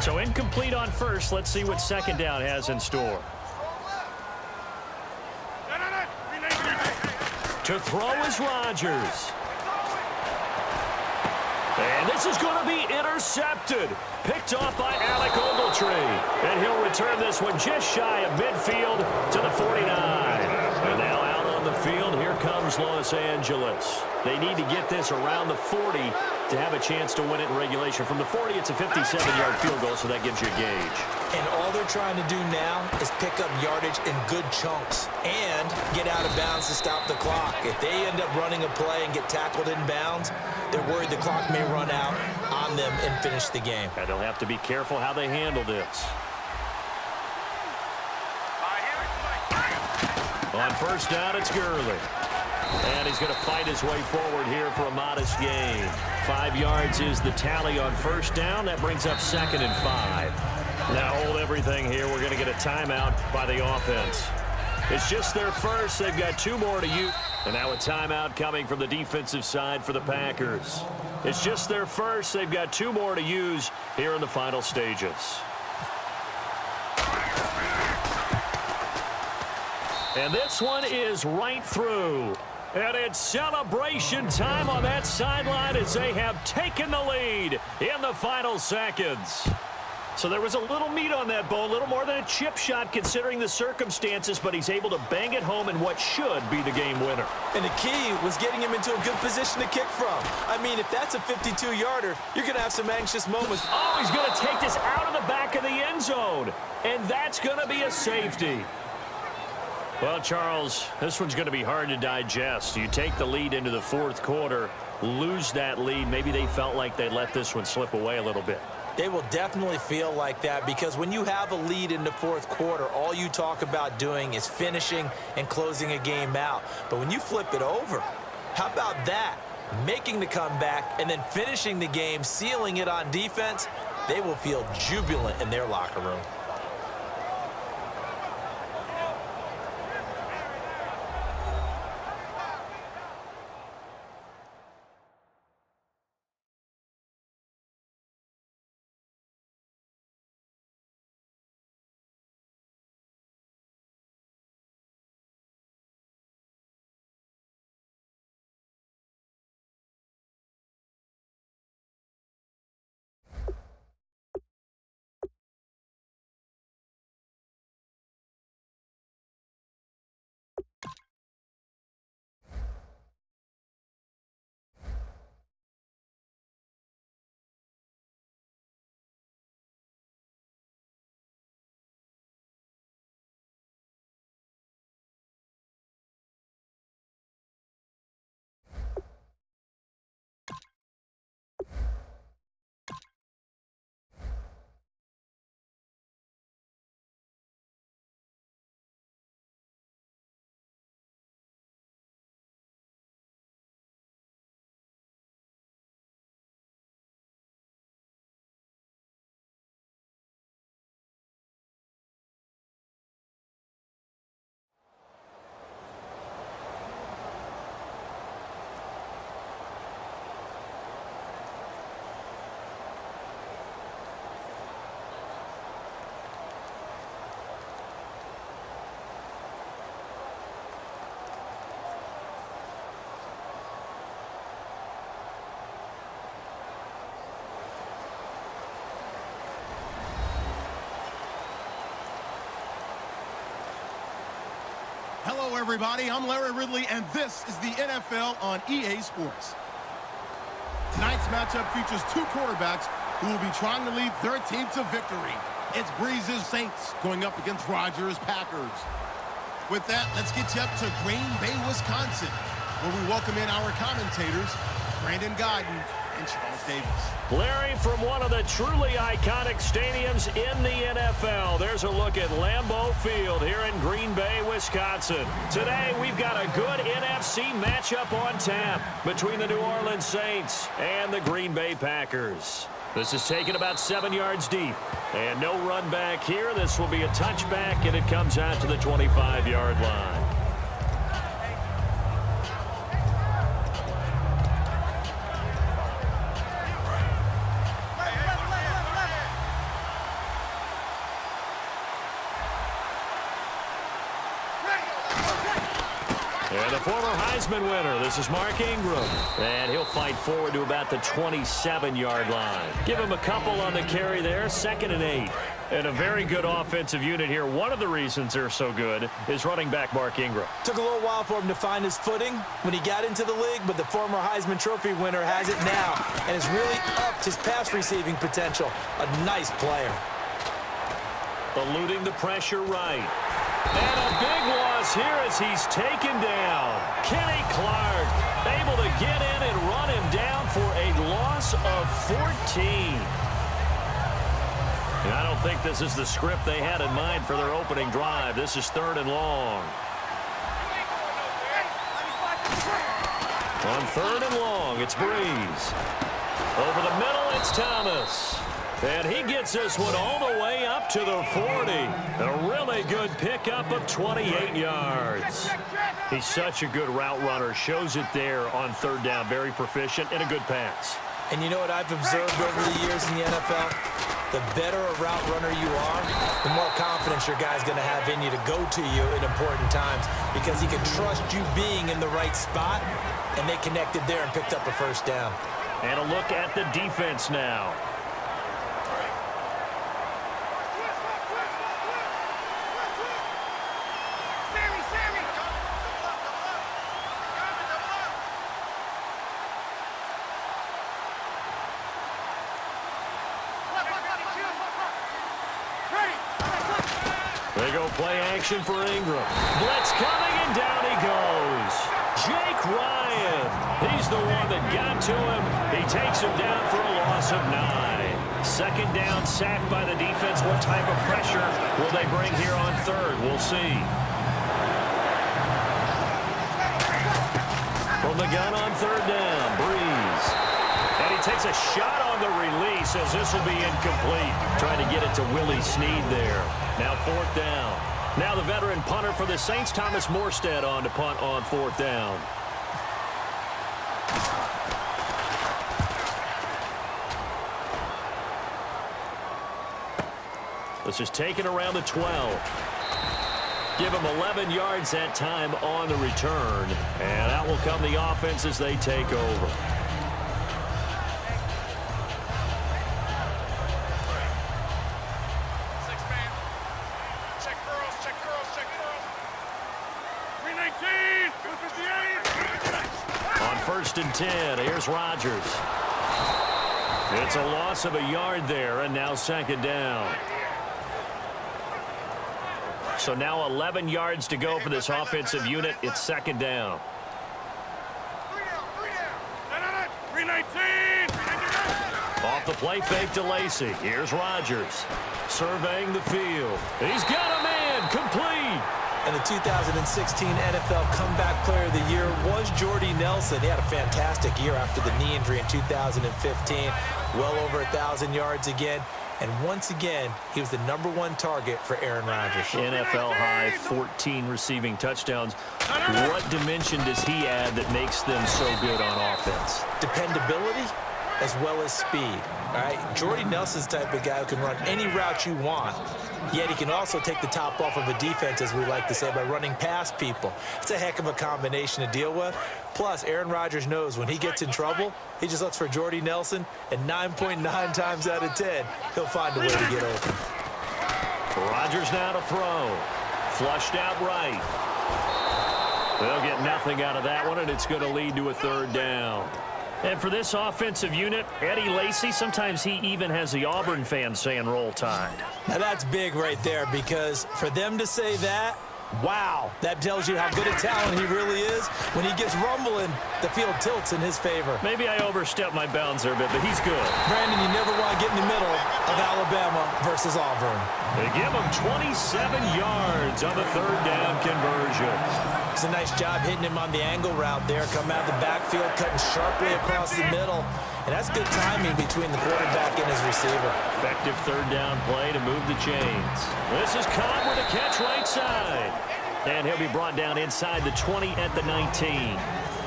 So incomplete on first. Let's see what second down has in store. To throw is Rodgers. And this is going to be intercepted. Picked off by Alec Ogletree. And he'll return this one just shy of midfield to the 49. And now out on the field, here comes Los Angeles. They need to get this around the 40 to have a chance to win it in regulation. From the 40, it's a 57-yard field goal, so that gives you a gauge. And all they're trying to do now is pick up yardage in good chunks and get out of bounds to stop the clock. If they end up running a play and get tackled in bounds, they're worried the clock may run out on them and finish the game. And they'll have to be careful how they handle this. On first down, it's Gurley. And he's going to fight his way forward here for a modest gain. 5 yards is the tally on first down. That brings up 2nd and 5. Now hold everything here. We're going to get a timeout by the offense. It's just their first. They've got 2 more to use. And now a timeout coming from the defensive side for the Packers. It's just their first. They've got 2 more to use here in the final stages. And this one is right through. And it's celebration time on that sideline as they have taken the lead in the final seconds. So there was a little meat on that bone, a little more than a chip shot considering the circumstances, but he's able to bang it home in what should be the game winner. And the key was getting him into a good position to kick from. I mean, if that's a 52-yarder, you're going to have some anxious moments. Oh, he's going to take this out of the back of the end zone. And that's going to be a safety. Well, Charles, this one's going to be hard to digest. You take the lead into the 4th quarter, lose that lead. Maybe they felt like they let this one slip away a little bit. They will definitely feel like that because when you have a lead in the 4th quarter, all you talk about doing is finishing and closing a game out. But when you flip it over, how about that? Making the comeback and then finishing the game, sealing it on defense, they will feel jubilant in their locker room. Hello, everybody. I'm Larry Ridley, and this is the NFL on EA Sports. Tonight's matchup features 2 quarterbacks who will be trying to lead their team to victory. It's Breeze's Saints going up against Rodgers' Packers. With that, let's get you up to Green Bay, Wisconsin, where we welcome in our commentators, Brandon Godden and Charles Davis. Larry, from one of the truly iconic stadiums in the NFL, there's a look at Lambeau Field here in Green Bay, Wisconsin. Today, we've got a good NFC matchup on tap between the New Orleans Saints and the Green Bay Packers. This is taken about 7 yards deep. And no run back here. This will be a touchback, and it comes out to the 25-yard line. The former Heisman winner, this is Mark Ingram. And he'll fight forward to about the 27-yard line. Give him a couple on the carry there, 2nd and 8. And a very good offensive unit here. One of the reasons they're so good is running back Mark Ingram. Took a little while for him to find his footing when he got into the league, but the former Heisman Trophy winner has it now and has really upped his pass receiving potential. A nice player. Eluding the pressure right. And a big loss here as he's taken down. Kenny Clark able to get in and run him down for a loss of 14. And I don't think this is the script they had in mind for their opening drive. This is 3rd and long. On 3rd and long, it's Breeze. Over the middle, it's Thomas. And he gets this one all the way up to the 40. A really good pickup of 28 yards. He's such a good route runner. Shows it there on 3rd down. Very proficient and a good pass. And you know what I've observed over the years in the NFL? The better a route runner you are, the more confidence your guy's going to have in you to go to you in important times because he can trust you being in the right spot, and they connected there and picked up a 1st down. And a look at the defense now. They go play action for Ingram. Blitz coming, and down he goes. Jake Ryan. He's the one that got to him. He takes him down for a loss of 9. 2nd down, sacked by the defense. What type of pressure will they bring here on 3rd? We'll see. From the gun on 3rd down, Breeze. And he takes a shot on the release as this will be incomplete. Trying to get it to Willie Snead there. Now 4th down. Now the veteran punter for the Saints, Thomas Morstead, on to punt on 4th down. This is taken around the 12. Give him 11 yards that time on the return. And out will come the offense as they take over. On 1st and 10, here's Rodgers. It's a loss of a yard there, and now 2nd down. So now 11 yards to go for this offensive unit. It's 2nd down. Off the play fake to Lacy. Here's Rodgers. Surveying the field. He's got a man. Complete. And the 2016 NFL Comeback Player of the Year was Jordy Nelson. He had a fantastic year after the knee injury in 2015. Well over 1,000 yards again. And once again, he was the #1 target for Aaron Rodgers. NFL high 14 receiving touchdowns. What dimension does he add that makes them so good on offense? Dependability as well as speed. All right, Jordy Nelson's the type of guy who can run any route you want, yet he can also take the top off of a defense, as we like to say, by running past people. It's a heck of a combination to deal with. Plus, Aaron Rodgers knows when he gets in trouble, he just looks for Jordy Nelson, and 9.9 times out of 10, he'll find a way to get open. Rodgers now to throw. Flushed out right. They'll get nothing out of that one, and it's going to lead to a 3rd down. And for this offensive unit, Eddie Lacy, sometimes he even has the Auburn fans saying roll tide. Now that's big right there, because for them to say that, wow, that tells you how good a talent he really is. When he gets rumbling, the field tilts in his favor. Maybe I overstepped my bounds there a bit, but he's good. Brandon, you never want to get in the middle of Alabama versus Auburn. They give him 27 yards on the 3rd down conversion. It's a nice job hitting him on the angle route there. Come out of the backfield, cutting sharply across the middle. And that's good timing between the quarterback and his receiver. Effective 3rd down play to move the chains. This is Cobb with a catch right side. And he'll be brought down inside the 20 at the 19.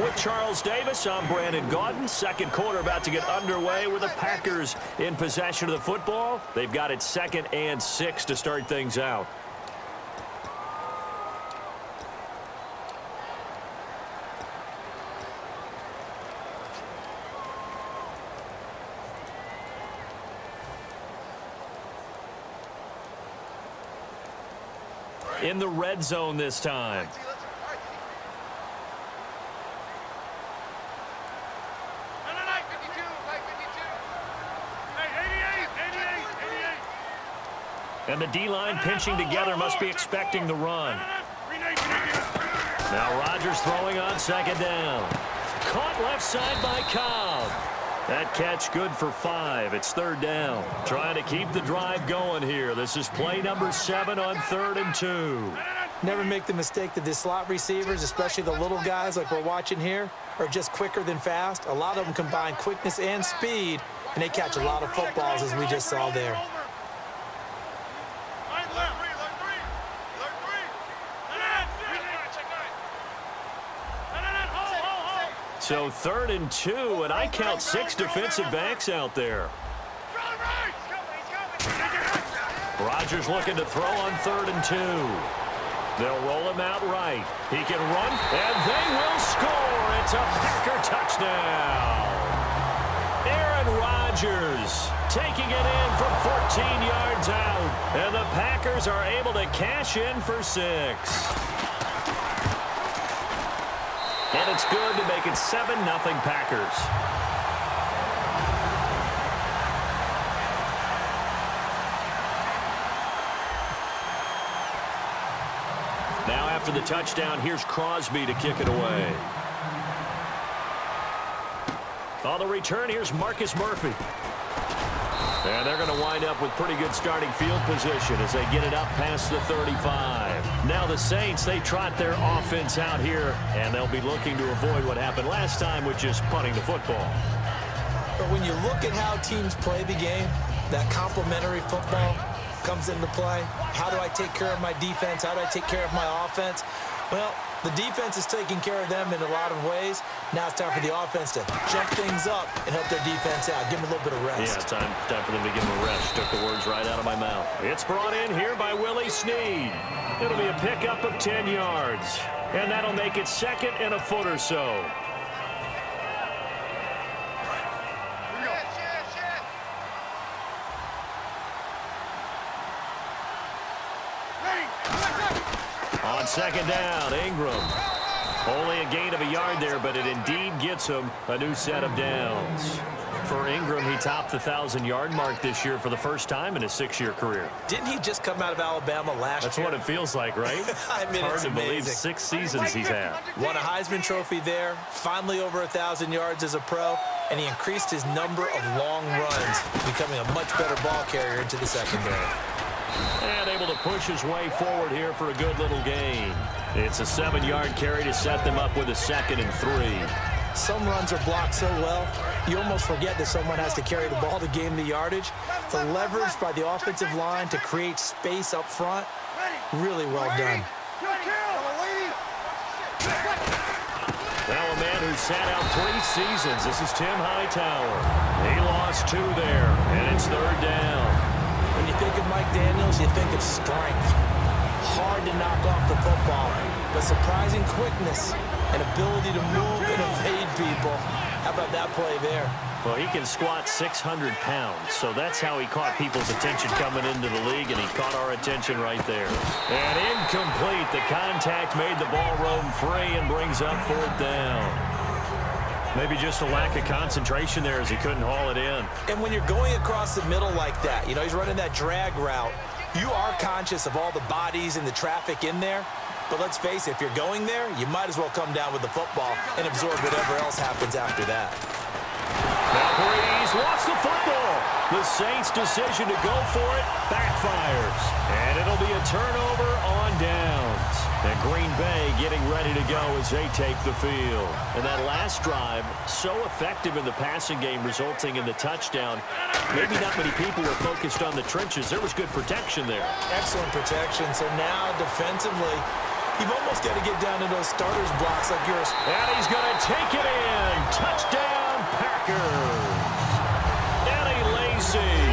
With Charles Davis, I'm Brandon Gaudin. 2nd quarter about to get underway with the Packers in possession of the football. They've got it 2nd and 6 to start things out. in the red zone this time. And the D-line pinching together must be expecting the run. Now Rodgers throwing on second down. Caught left side by Cobb. That catch good for 5. It's third down. Trying to keep the drive going here. This is play number 7 on 3rd and 2. Never make the mistake that the slot receivers, especially the little guys like we're watching here, are just quicker than fast. A lot of them combine quickness and speed, and they catch a lot of footballs as we just saw there. So 3rd and 2, and I count 6 defensive backs out there. Rodgers looking to throw on 3rd and 2. They'll roll him out right. He can run, and they will score. It's a Packer touchdown. Aaron Rodgers taking it in from 14 yards out, and the Packers are able to cash in for 6. And it's good to make it 7-0 Packers. Now after the touchdown, here's Crosby to kick it away. On the return, here's Marcus Murphy. And they're going to wind up with pretty good starting field position as they get it up past the 35. Now the Saints, they trot their offense out here, and they'll be looking to avoid what happened last time, which is punting the football. But when you look at how teams play the game, that complementary football comes into play. How do I take care of my defense? How do I take care of my offense? Well, the defense is taking care of them in a lot of ways. Now it's time for the offense to jump things up and help their defense out. Give them a little bit of rest. Yeah, time for them to give them a rest. Took the words right out of my mouth. It's brought in here by Willie Snead. It'll be a pickup of 10 yards. And that'll make it 2nd and a foot or so. On second down, Ingram. Only a gain of a yard there, but it indeed gets him a new set of downs. For Ingram, he topped the 1,000-yard mark this year for the first time in his 6-year career. Didn't he just come out of Alabama last year? That's what it feels like, right? I mean, hard it's to believe amazing. 6 seasons he's had. Won a Heisman Trophy there, finally over 1,000 yards as a pro, and he increased his number of long runs, becoming a much better ball carrier into the secondary. And able to push his way forward here for a good little gain. It's a 7-yard carry to set them up with a 2nd and 3. Some runs are blocked so well, you almost forget that someone has to carry the ball to gain the yardage. The leverage by the offensive line to create space up front, really well done. Now a man who sat out 3 seasons. This is Tim Hightower. He lost 2 there, and it's 3rd down. When you think of Mike Daniels, you think of strength. Hard to knock off the football, but surprising quickness and ability to move and evade people. How about that play there? Well, he can squat 600 pounds, so that's how he caught people's attention coming into the league, and he caught our attention right there. And incomplete. The contact made the ball roam free and brings up 4th down. Maybe just a lack of concentration there as he couldn't haul it in. And when you're going across the middle like that, you know, he's running that drag route, you are conscious of all the bodies and the traffic in there. But let's face it, if you're going there, you might as well come down with the football and absorb whatever else happens after that. Now Breeze lost the football. The Saints' decision to go for it backfires. And it'll be a turnover on downs. And Green Bay getting ready to go as they take the field. And that last drive, so effective in the passing game, resulting in the touchdown. Maybe not many people were focused on the trenches. There was good protection there. Excellent protection. So now defensively, you've almost got to get down to those starters blocks like yours. And he's going to take it in. Touchdown, Packers. Eddie Lacy